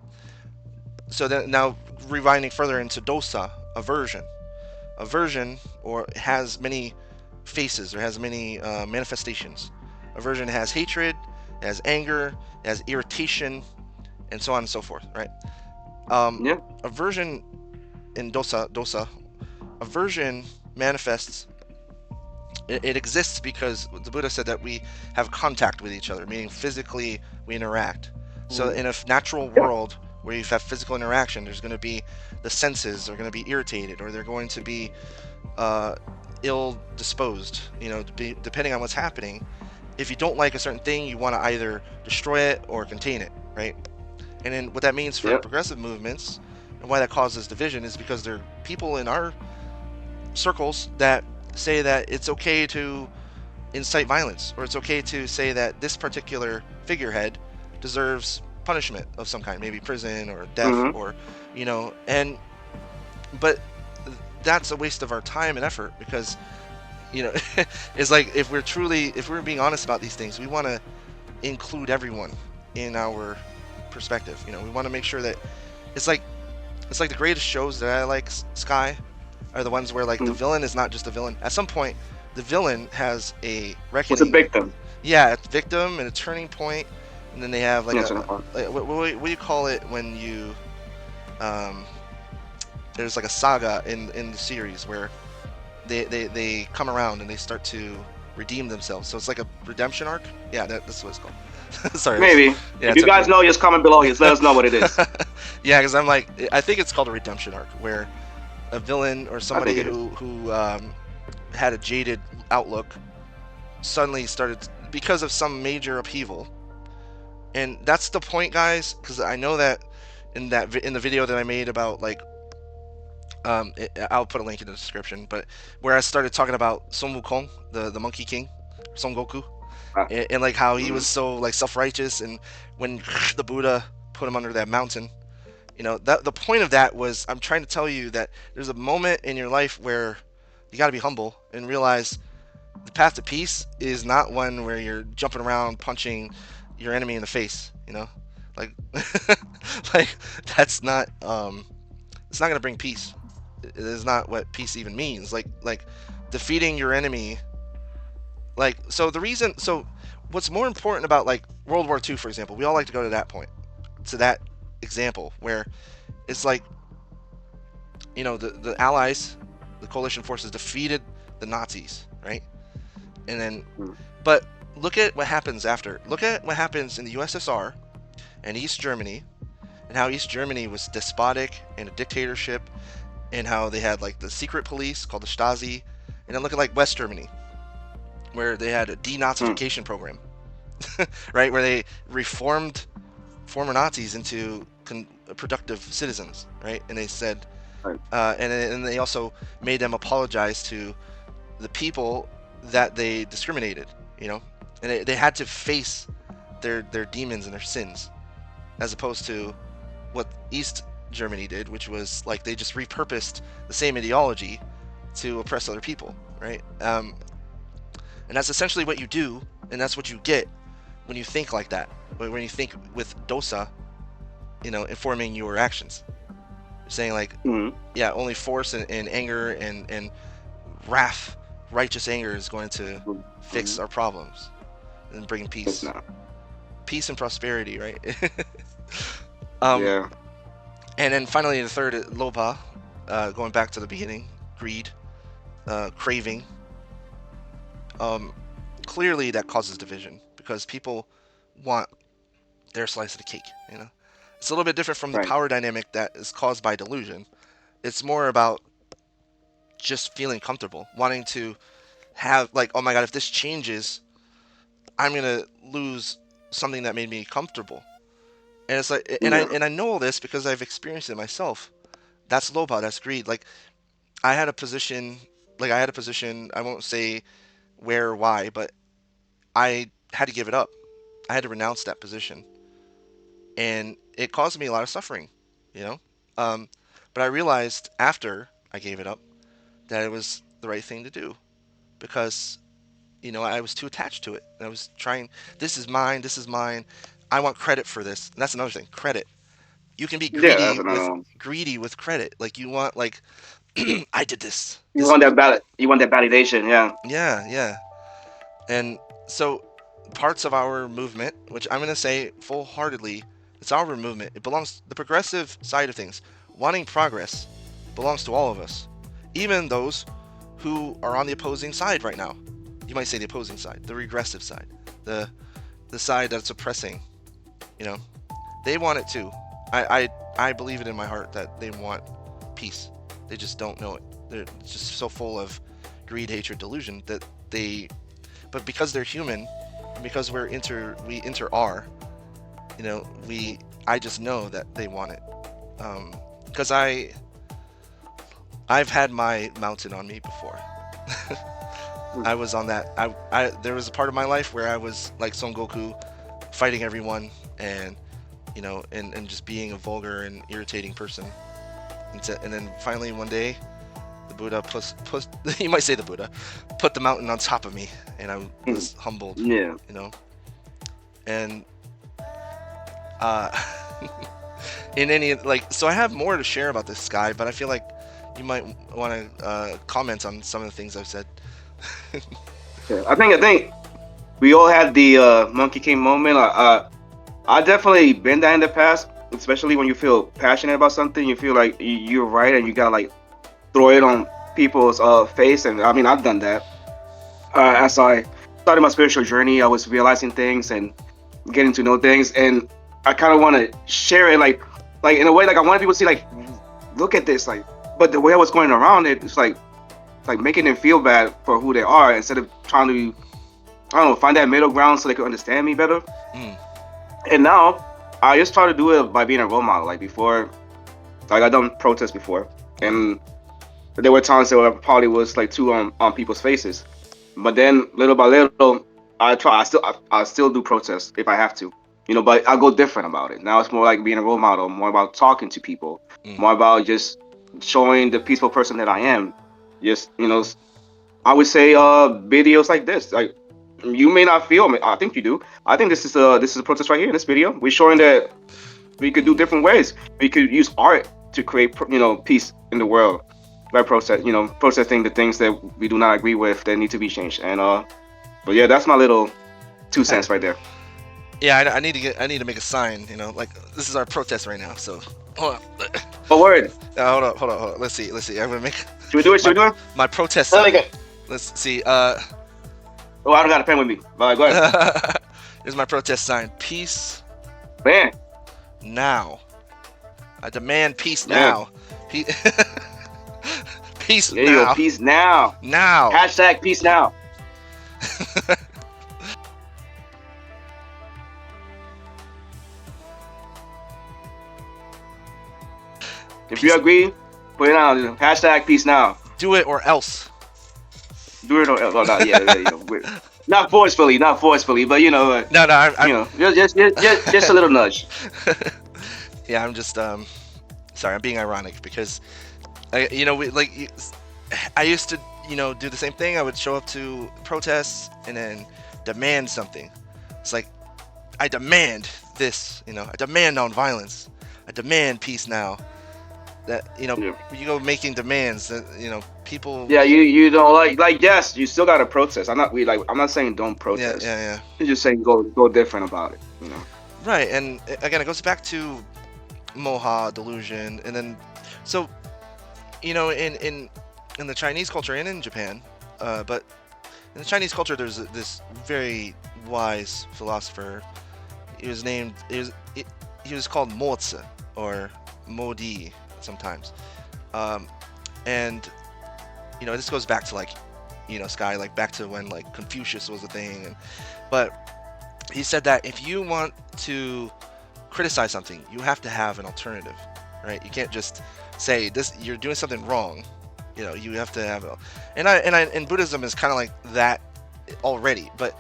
So then now rewinding further into dosa, aversion. Aversion has many faces, or has many manifestations. Aversion has hatred, it has anger, it has irritation, and so on and so forth, right? Aversion in dosa, aversion manifests. It exists because the Buddha said that we have contact with each other, meaning physically we interact. So in a natural world where you have physical interaction, there's going to be the senses are going to be irritated, or they're going to be ill disposed, depending on what's happening. If you don't like a certain thing, you want to either destroy it or contain it, right? And then what that means for progressive movements, and why that causes division, is because there are people in our circles that say that it's okay to incite violence, or it's okay to say that this particular figurehead deserves punishment of some kind, maybe prison or death, or but that's a waste of our time and effort, because it's like if we're being honest about these things, we want to include everyone in our perspective. We want to make sure that it's like the greatest shows that I like, Sky, are the ones where like the villain is not just a villain. At some point, the villain has a reckoning. It's a victim. Yeah, a victim and a turning point, and then they have like what do you call it when you there's like a saga in the series where they come around and they start to redeem themselves. So it's like a redemption arc. Yeah, that's what it's called. Sorry. Maybe. If you guys know, just comment below. Just let us know what it is. Yeah, because I think it's called a redemption arc, where a villain or somebody who had a jaded outlook suddenly started because of some major upheaval. And that's the point, guys, because I know that in the video that I made about like I'll put a link in the description, but where I started talking about Sun Wukong, the Monkey King, Son Goku, and like how he was so like self-righteous, and when the Buddha put him under that mountain, that the point of that was, I'm trying to tell you that there's a moment in your life where you got to be humble and realize the path to peace is not one where you're jumping around punching your enemy in the face, like like that's not it's not going to bring peace. It is not what peace even means. Like defeating your enemy Like, so what's more important about like World War II, for example, we all like to go to that point, to that example where it's like, you know, the Allies, the coalition forces defeated the Nazis, right? And then, but look at what happens after. Look at what happens in the USSR and East Germany, and how East Germany was despotic and a dictatorship, and how they had like the secret police called the Stasi. And then look at like West Germany, where they had a denazification program, right? Where they reformed former Nazis into productive citizens, right? And they said, and they also made them apologize to the people that they discriminated, you know, and they had to face their demons and their sins, as opposed to what East Germany did, which was like they just repurposed the same ideology to oppress other people, right? And that's essentially what you do, and that's what you get when you think like that, when you think with dosa, you know, informing your actions. You're saying like, yeah, only force and anger and wrath, righteous anger is going to fix our problems and bring peace. Peace and prosperity, right? Yeah. And then finally the third, lobha, going back to the beginning, greed, craving. Clearly that causes division because people want their slice of the cake, you know. It's a little bit different from the power dynamic that is caused by delusion. It's more about just feeling comfortable, wanting to have like, oh my god, if this changes, I'm gonna lose something that made me comfortable. And it's like, and I know all this because I've experienced it myself. That's lobha, that's greed. Like I had a position, I won't say where or why, but I had to give it up. I had to renounce that position, and it caused me a lot of suffering, you know. But I realized after I gave it up that it was the right thing to do, because, you know, I was too attached to it. I was trying, this is mine, I want credit for this. And that's another thing, credit. You can be greedy with credit. Like you want, like, I did this. You want that validation, yeah. Yeah. And so parts of our movement, which I'm going to say full-heartedly, it's our movement. It belongs, the progressive side of things, wanting progress, belongs to all of us. Even those who are on the opposing side right now. You might say the opposing side, the regressive side, the side that's oppressing, you know. They want it too. I believe it in my heart that they want peace. They just don't know it. They're just so full of greed, hatred, delusion that they, but because they're human, because we inter-are, you know, I just know that they want it. Because I've had my mountain on me before. I was on that. There was a part of my life where I was like Son Goku, fighting everyone, and you know, and just being a vulgar and irritating person. And then finally one day, the Buddha you might say the Buddha put the mountain on top of me, and I was humbled. Yeah. You know, and in any, like, so I have more to share about this guy, but I feel like you might want to comment on some of the things I've said. Yeah, I think we all had the Monkey King moment. I definitely been that in the past, especially when you feel passionate about something. You feel like you're right, and you gotta like throw it on people's face. And I mean, I've done that. As I started my spiritual journey, I was realizing things and getting to know things, and I kind of want to share it, like in a way, like I want people to see, like, look at this, like. But the way I was going around it, it's like making them feel bad for who they are, instead of trying to, I don't know, find that middle ground so they could understand me better. And now I just try to do it by being a role model. Like before, like I've done protests before, and there were times that I probably was like too on people's faces. But then little by little, I still do protests if I have to, you know. But I go different about it. Now it's more like being a role model, more about talking to people, more about just showing the peaceful person that I am. Just, you know, I would say videos like this, like, you may not feel me. I think you do. I think this is a protest right here in this video. We're showing that we could do different ways. We could use art to create, you know, peace in the world by protesting the things that we do not agree with that need to be changed. And But yeah, that's my little 2 cents right there. Yeah, I need to make a sign. You know, like this is our protest right now. So hold on. Oh, word. Hold on. Let's see. I'm gonna make. Should we do it? My protest Let me sign. go. Let's see. Oh, I don't got a pen with me. All right, go ahead. Here's my protest sign. Peace Man. now. I demand peace Man. now. Peace There you now. go. Peace now. Now. Hashtag peace now. If you agree, put it on. Hashtag peace now. Do it or else. Do it or else. Oh, not, yeah, you know, not forcefully, but you know. No, I'm you know, just a little nudge. Yeah, I'm just sorry, I'm being ironic because I used to, do the same thing. I would show up to protests and then demand something. It's like, I demand this, I demand nonviolence. I demand peace now. That, Yeah. you go making demands that, people. Yeah, you don't like yes, you still gotta protest. I'm not saying don't protest. Yeah. I'm just saying go different about it, Right, and again, it goes back to Moha delusion, and then so in the Chinese culture and in Japan, but in the Chinese culture there's this very wise philosopher. He was called Mozi or Modi sometimes, and this goes back to Sky, like back to when like Confucius was a thing, but he said that if you want to criticize something, you have to have an alternative, right? You can't just say this, you're doing something wrong. You have to have and Buddhism is kind of like that already, but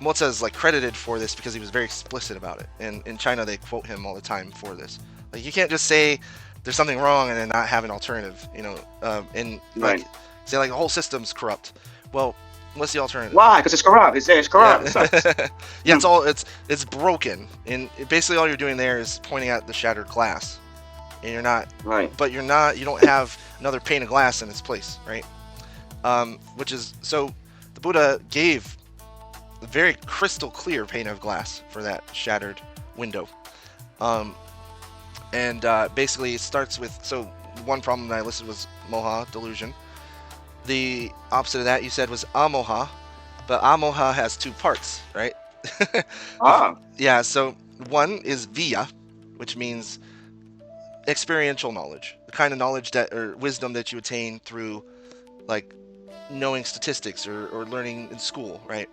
Mozi is like credited for this because he was very explicit about it, and in China they quote him all the time for this. Like, you can't just say there's something wrong and then not have an alternative, and Right. Say like the whole system's corrupt. Well, what's the alternative? Why? Because it's corrupt. It's corrupt. It sucks. Yeah, it's broken, and basically all you're doing there is pointing at the shattered glass, and you're not. Right. But you don't have another pane of glass in its place, right? Which is so the Buddha gave a very crystal clear pane of glass for that shattered window, and basically it starts with, so one problem that I listed was Moha delusion. The opposite of that you said was amoha, but amoha has two parts, right? Yeah, so one is via, which means experiential knowledge, the kind of knowledge that, or wisdom that you attain through like knowing statistics or learning in school, right?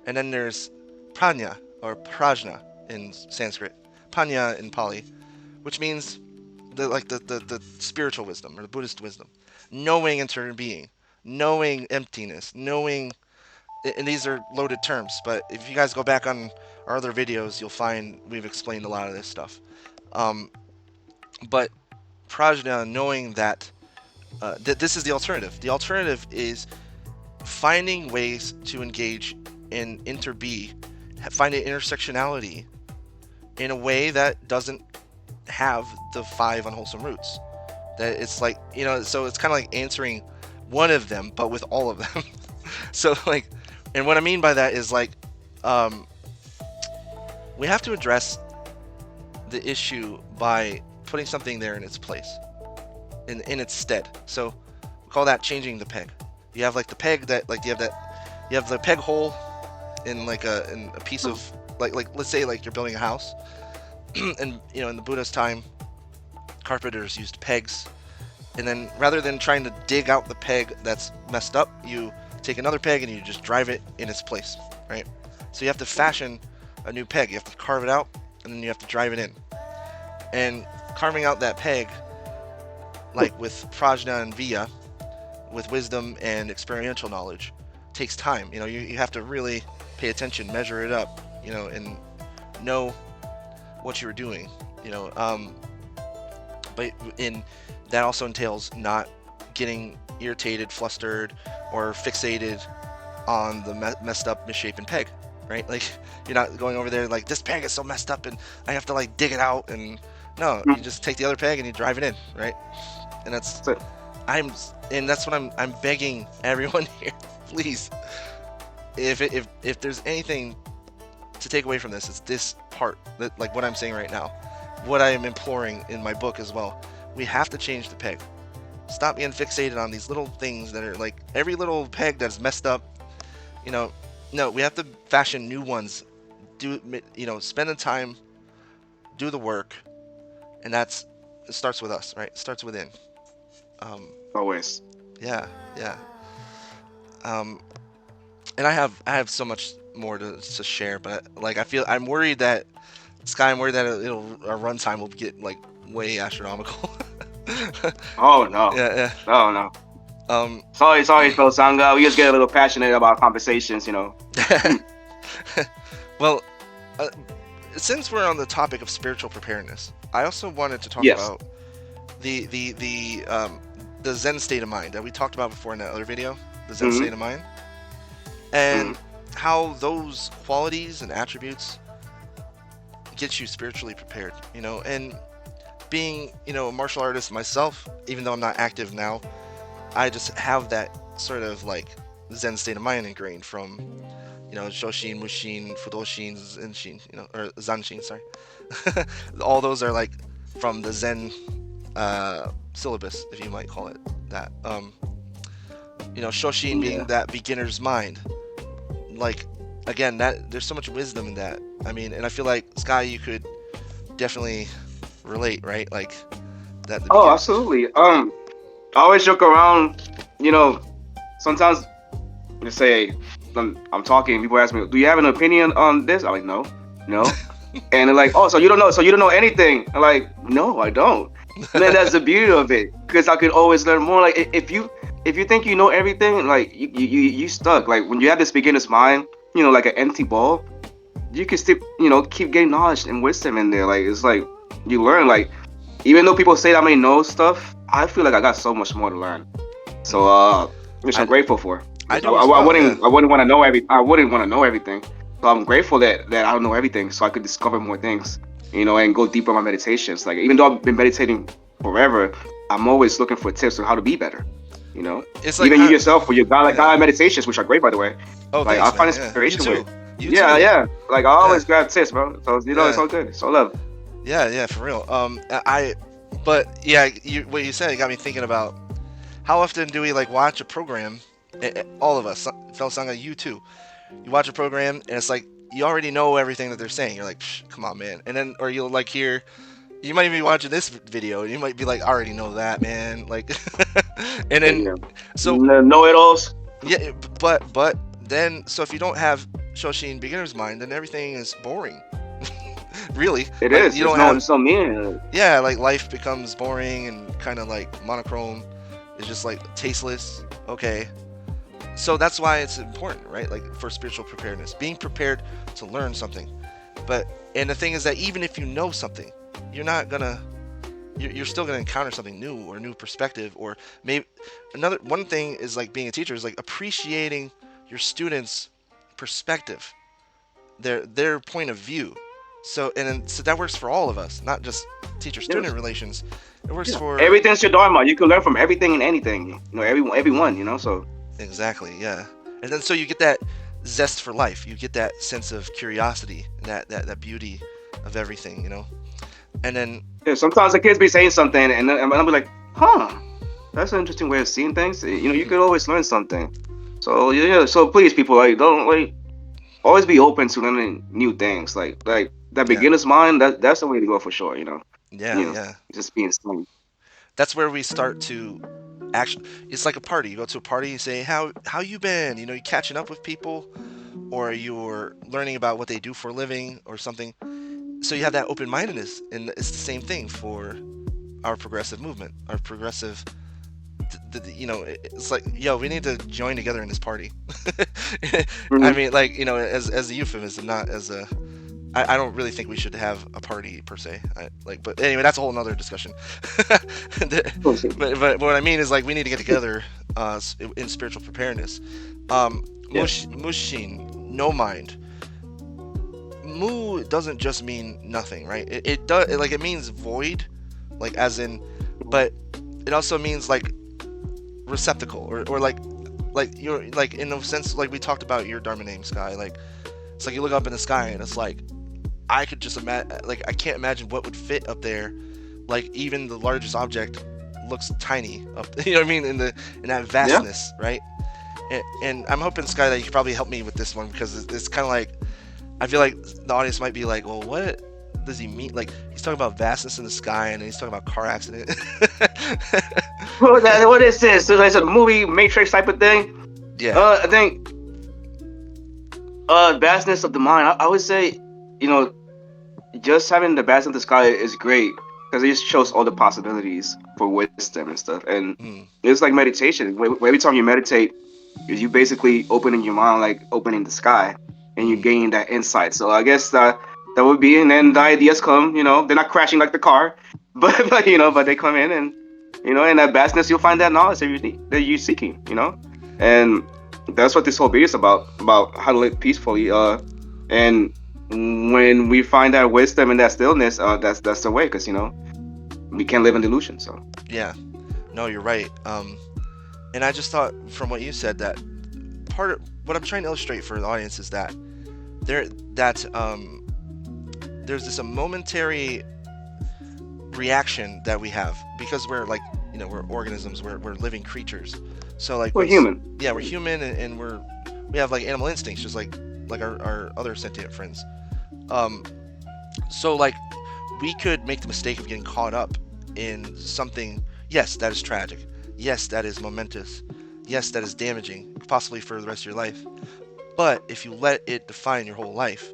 And then there's prajna or prajna in Sanskrit, panya in Pali, which means the spiritual wisdom or the Buddhist wisdom, knowing internal being, knowing emptiness, knowing, and these are loaded terms, but if you guys go back on our other videos, you'll find we've explained a lot of this stuff. But prajna, knowing that this is the alternative. The alternative is finding ways to engage in find an intersectionality in a way that doesn't have the 5 unwholesome roots. That it's like, so it's kind of like answering one of them, but with all of them. So like, and what I mean by that is like, we have to address the issue by putting something there in its place, in its stead. So we call that changing the peg. You have like the peg that like you have the peg hole in like in a piece of like let's say like you're building a house, and in the Buddha's time, carpenters used pegs, and then rather than trying to dig out the peg that's messed up, you take another peg and you just drive it in its place, right? So you have to fashion a new peg. You have to carve it out, and then you have to drive it in. And carving out that peg, like with prajna and via, with wisdom and experiential knowledge, takes time. You have to really pay attention, measure it up, and know what you're doing, but that also entails not getting irritated, flustered, or fixated on the messed up, misshapen peg, right? Like, you're not going over there like, this peg is so messed up and I have to like dig it out, and no, you just take the other peg and you drive it in, right? And that's what I'm begging everyone here, please if there's anything to take away from this, it's this part, that like what I'm saying right now, what I am imploring in my book as well. We have to change the peg. Stop being fixated on these little things that are like every little peg that's messed up. No, we have to fashion new ones. Spend the time, do the work, and it starts with us, right? It starts within. Always. Yeah. And I have so much more to share, but like I'm worried that our runtime will get like way astronomical. Oh no. Yeah. Oh no. Sorry, Phil Sangha. We just get a little passionate about conversations, Well, since we're on the topic of spiritual preparedness, I also wanted to talk about the Zen state of mind that we talked about before in that other video, the Zen state of mind, and how those qualities and attributes get you spiritually prepared, and being, a martial artist myself, even though I'm not active now, I just have that sort of like Zen state of mind ingrained from, Shoshin, Mushin, Fudoshin, Zenshin, or Zanshin, sorry. All those are like from the Zen syllabus, if you might call it that. Shoshin being that beginner's mind. Like, again, there's so much wisdom in that. I mean, and I feel like, Sky, you could definitely relate, right? Like that. Oh, absolutely. I always joke around, sometimes you say, I'm talking, people ask me, do you have an opinion on this? I'm like, no. And they're like, oh, so you don't know anything. I'm like, no, I don't. And then that's the beauty of it, because I could always learn more. Like, if you think you know everything, like you stuck. Like when you have this beginner's mind, like an empty ball, you can still, keep getting knowledge and wisdom in there. Like, it's like you learn. Like, even though people say that I may know stuff, I feel like I got so much more to learn. So, which I'm grateful for. I wouldn't want to know everything. So I'm grateful that I don't know everything, so I could discover more things, and go deeper in my meditations. Like, even though I've been meditating forever, I'm always looking for tips on how to be better. It's like, even you yourself with your guided meditations, which are great, by the way. Oh, like, thanks, I find inspiration with it. Yeah. Like, I always grab tips, bro. So it's all good. It's all love. Yeah, for real. What you said, it got me thinking about how often do we like watch a program? All of us, Fel Sangha, you too. You watch a program and it's like you already know everything that they're saying. You're like, come on, man. And then, or you'll like hear, you might even be watching this video and you might be like, I already know that, man. Like, and then so know-it-alls. Yeah, but then, so if you don't have Shoshin beginner's mind, then everything is boring. Really, it is. You don't have so meaning. Yeah, like life becomes boring and kind of like monochrome. It's just like tasteless. Okay. So that's why it's important, right? Like for spiritual preparedness, being prepared to learn something. And the thing is that even if you know something, you're still gonna encounter something new or new perspective, or maybe one thing is like being a teacher is like appreciating your students' perspective, their point of view. So that works for all of us, not just teacher-student relations. It works for everything's your Dharma. You can learn from everything and anything. Everyone. So. Exactly, yeah. And then so you get that zest for life. You get that sense of curiosity and that beauty of everything, And then sometimes the kids be saying something and I'll be like, that's an interesting way of seeing things. You could always learn something. So so please, people, like, don't like always be open to learning new things. Like that beginner's mind, that's the way to go for sure, Yeah. Just being smooth. That's where we start to actually, it's like a party. You go to a party, you say, how you been? You're catching up with people, or you're learning about what they do for a living or something. So you have that open-mindedness, and it's the same thing for our progressive movement, our progressive, it's like, we need to join together in this party. I mean, like, as a euphemism, not as a, I don't really think we should have a party per se. But anyway, that's a whole nother discussion. but what I mean is, like, we need to get together in spiritual preparedness. Mushin, no mind. Mu doesn't just mean nothing, right? It does, like, it means void, like as in, but it also means like receptacle or like like you're like in a sense, like we talked about your Dharma name, Sky. Like it's like you look up in the sky and it's like I could just imagine, like I can't imagine what would fit up there. Like even the largest object looks tiny up, you know what I mean, in that vastness, right? And I'm hoping, Sky, that you could probably help me with this one, because it's kind of like, I feel like the audience might be like, well, what does he mean? Like, he's talking about vastness in the sky, and then he's talking about car accident. What is this? So it's a movie Matrix type of thing. Yeah. I think vastness of the mind. I would say, just having the vastness of the sky is great, because it just shows all the possibilities for wisdom and stuff. And it's like meditation. Every time you meditate, is you basically opening your mind, like opening the sky, and you gain that insight. So I guess that would be, and then the ideas come. They're not crashing like the car, but they come in, and in that vastness you'll find that knowledge that you're seeking. And that's what this whole video is about how to live peacefully. And when we find that wisdom and that stillness, that's the way, because we can't live in delusion. So yeah, no, you're right. And I just thought, from what you said, that part of what I'm trying to illustrate for the audience is that there's this a momentary reaction that we have, because we're like, we're organisms, we're living creatures. So like we're human. Yeah, we're human, and we have like animal instincts, just like our other sentient friends. So like we could make the mistake of getting caught up in something. Yes, that is tragic. Yes, that is momentous. Yes, that is damaging, possibly for the rest of your life. But if you let it define your whole life,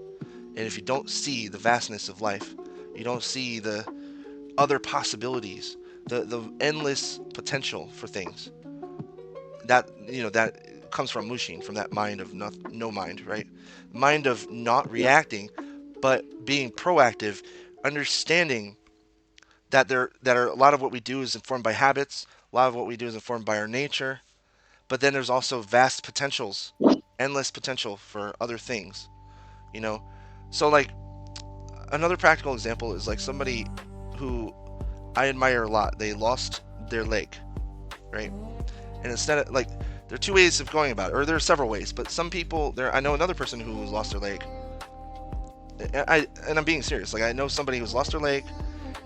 and if you don't see the vastness of life, you don't see the other possibilities, the endless potential for things, that comes from Mushin, from that mind of no mind, right? Mind of not reacting, but being proactive, understanding that there are a lot of what we do is informed by habits, a lot of what we do is informed by our nature, but then there's also vast potentials, endless potential for other things, So like another practical example is like somebody who I admire a lot. They lost their leg, right? And instead of like, there are two ways of going about it, or there are several ways, but some people I know another person who lost their leg. And I'm being serious. Like I know somebody who's lost their leg,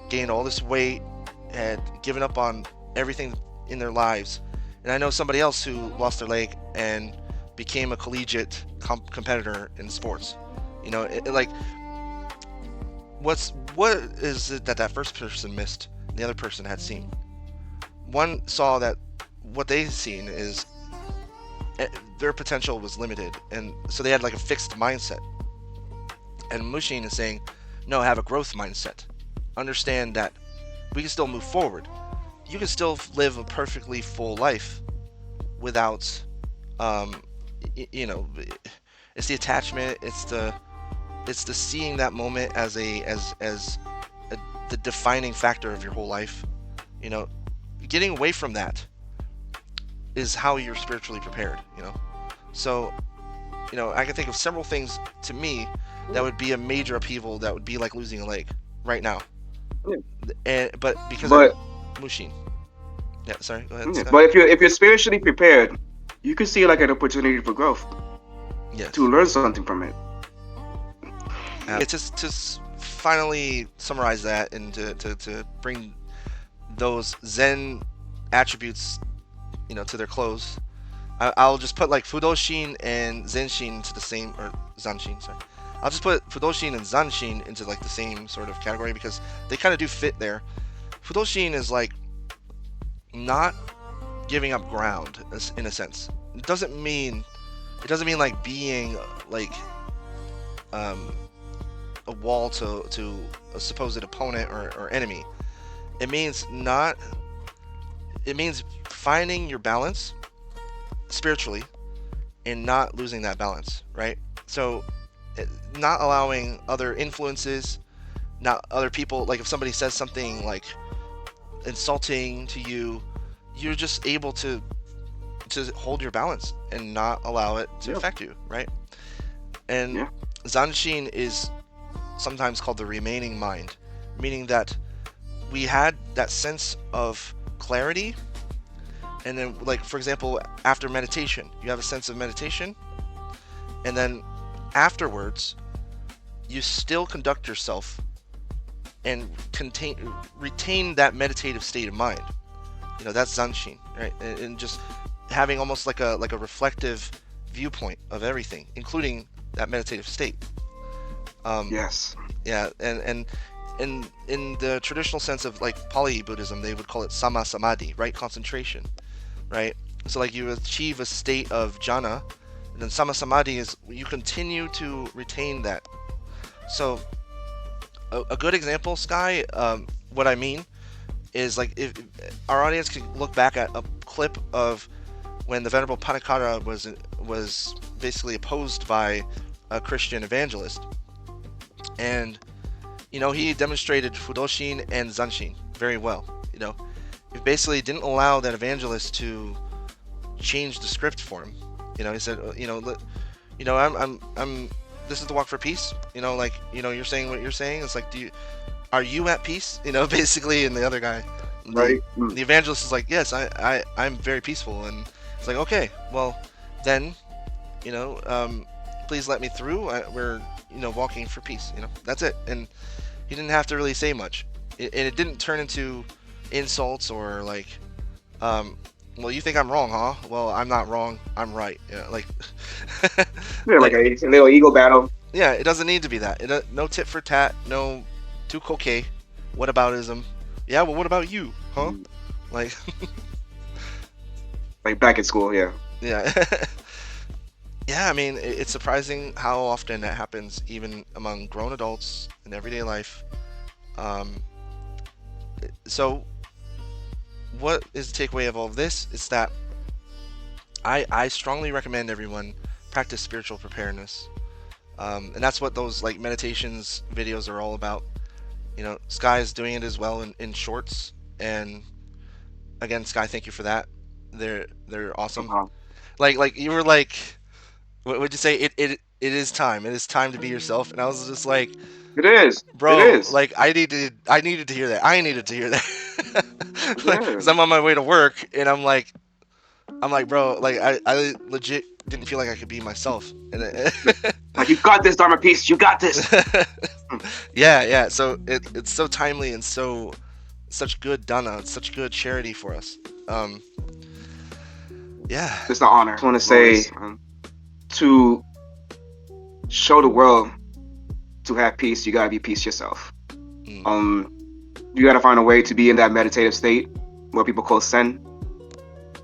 gained all this weight, had given up on everything in their lives. And I know somebody else who lost their leg and became a collegiate competitor in sports. Like what is it that first person missed and the other person had seen? One saw that what they've seen is their potential was limited, and so they had like a fixed mindset. And Mushin is saying, no, have a growth mindset. Understand that we can still move forward. You can still live a perfectly full life without, it's the attachment, it's the seeing that moment as the defining factor of your whole life. Getting away from that is how you're spiritually prepared. So, I can think of several things to me that would be a major upheaval, that would be like losing a leg right now. But because of Mushin. Yeah, sorry, go ahead. Scott. But if you're spiritually prepared, you can see it like an opportunity for growth. Yes. To learn something from it. It's just to finally summarize that, and to bring those Zen attributes, to their close. I'll just put like Fudoshin and Zenshin into the same, or Zanshin, sorry. I'll just put Fudoshin and Zanshin into like the same sort of category, because they kind of do fit there. Fudoshin is like not giving up ground, in a sense. It doesn't mean like being like a wall to a supposed opponent or enemy. It means finding your balance spiritually and not losing that balance, right? So not allowing other influences, not other people, like if somebody says something like insulting to you, you're just able to hold your balance and not allow it to affect you, right? And Zanshin is sometimes called the remaining mind, meaning that we had that sense of clarity, And then, like, for example, after meditation, you have a sense of meditation, and then afterwards, you still conduct yourself and retain that meditative state of mind. You know, that's zanshin, right? And just having almost like a reflective viewpoint of everything, including that meditative state. Yes. Yeah, and in the traditional sense of like Pali Buddhism, they would call it sama samadhi, right? Concentration, right? So like you achieve a state of jhana, and then sama samadhi is you continue to retain that. So a good example, Sky, what I mean is like if our audience could look back at a clip of when the Venerable Panikara was basically opposed by a Christian evangelist, and you know, he demonstrated Fudoshin and Zanshin very well. You know, he basically didn't allow that evangelist to change the script for him. You know, he said, I'm this is the walk for peace. You know, like, you know, you're saying what you're saying. It's like, are you at peace? You know, basically, and the other guy, Right. the evangelist is like, yes, I'm very peaceful, and it's like, okay, well, then, you know, please let me through. We're, you know, walking for peace. You know, that's it. And he didn't have to really say much. It didn't turn into insults or like, well, you think I'm wrong, huh? Well, I'm not wrong. I'm right. You know, like, Yeah, like a little ego battle. yeah, it doesn't need to be that. No tit for tat. No too coquet. Whataboutism. Yeah, well, what about you, huh? Like, Like back at school, yeah. yeah. Yeah, I mean, it's surprising how often that happens, even among grown adults in everyday life. So, what is the takeaway of all of this? Is that I strongly recommend everyone practice spiritual preparedness, and that's what those like meditations videos are all about. You know, Sky is doing it as well in shorts, and again, Sky, thank you for that. They're awesome. Uh-huh. Like you were like, what would you say? It is time. It is time to be yourself. And I was just like, It is. bro, It is. like I needed to hear that. I needed to hear that. Like, Yeah. 'cause I'm on my way to work, and I'm like, bro, like I legit didn't feel like I could be myself. And Like, you got this, Dharma Peace. You got this. yeah. So it's so timely and such good dana. It's such good charity for us. Yeah. It's an honor. I want to say, to show the world to have peace, you gotta be peace yourself. You gotta find a way to be in that meditative state, what people call Zen,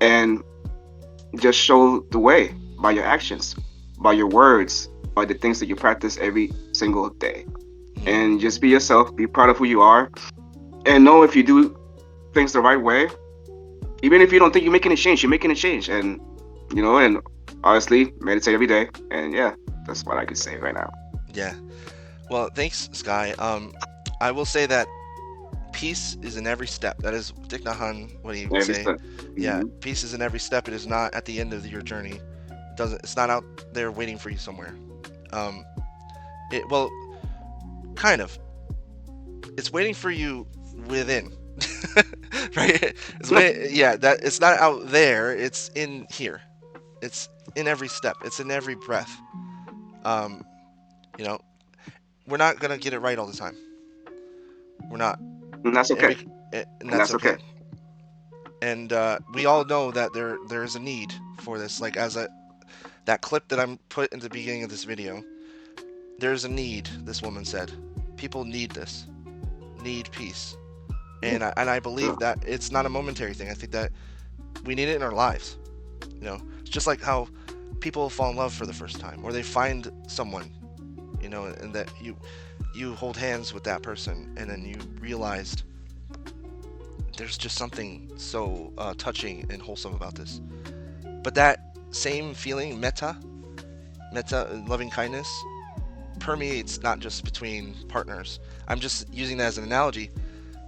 and just show the way by your actions, by your words, by the things that you practice every single day. And just be yourself, be proud of who you are, and know if you do things the right way, even if you don't think you're making a change, you're making a change. And, you know, and honestly, meditate every day. And yeah, that's what I could say right now. Yeah. Well, thanks, Sky. I will say that peace is in every step. That is Thich Nhat Hanh, what he would say. Yeah, peace is in every step. It is not at the end of your journey. It's not out there waiting for you somewhere. Well, kind of. It's waiting for you within. Right? It's not out there. It's in here. It's in every step. It's in every breath. You know, we're not gonna get it right all the time. We're not. And that's okay. And that's okay. And we all know that there is a need for this. Like that clip that I'm put in the beginning of this video, there's a need. This woman said, people need this, need peace, and I believe that it's not a momentary thing. I think that we need it in our lives. You know, it's just like how people fall in love for the first time, or they find someone, you know, and that you hold hands with that person, and then you realized there's just something so touching and wholesome about this. But that same feeling, metta, loving kindness, permeates not just between partners. I'm just using that as an analogy,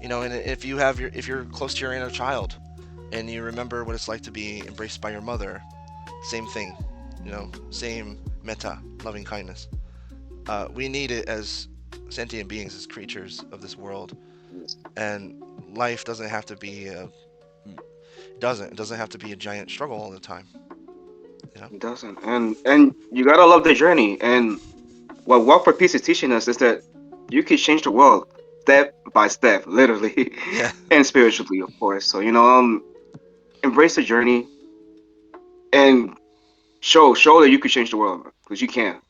you know. And if you're close to your inner child, and you remember what it's like to be embraced by your mother, same thing, you know, same metta, loving kindness. We need it as sentient beings, as creatures of this world, and life doesn't have to be It doesn't have to be a giant struggle all the time. You know? It doesn't. And you gotta love the journey. And what Walk for Peace is teaching us is that you can change the world step by step, literally, Yeah. and spiritually, of course. So embrace the journey and show that you can change the world, because you can.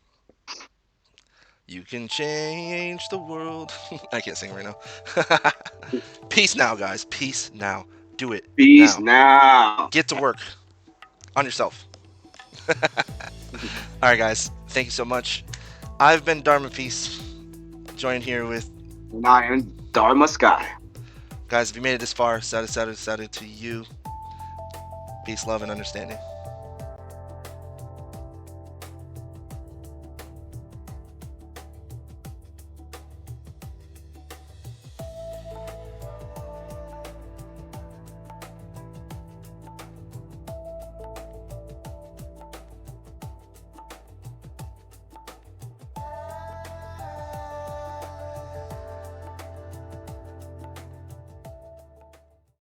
You can change the world. I can't sing right now. Peace now, guys. Peace now. Do it. Peace now. now. Get to work on yourself. All right, guys. Thank you so much. I've been Dharma Peace, joined here with... And I am Dharma Sky. Guys, if you made it this far, sadhu to you. Peace, love, and understanding.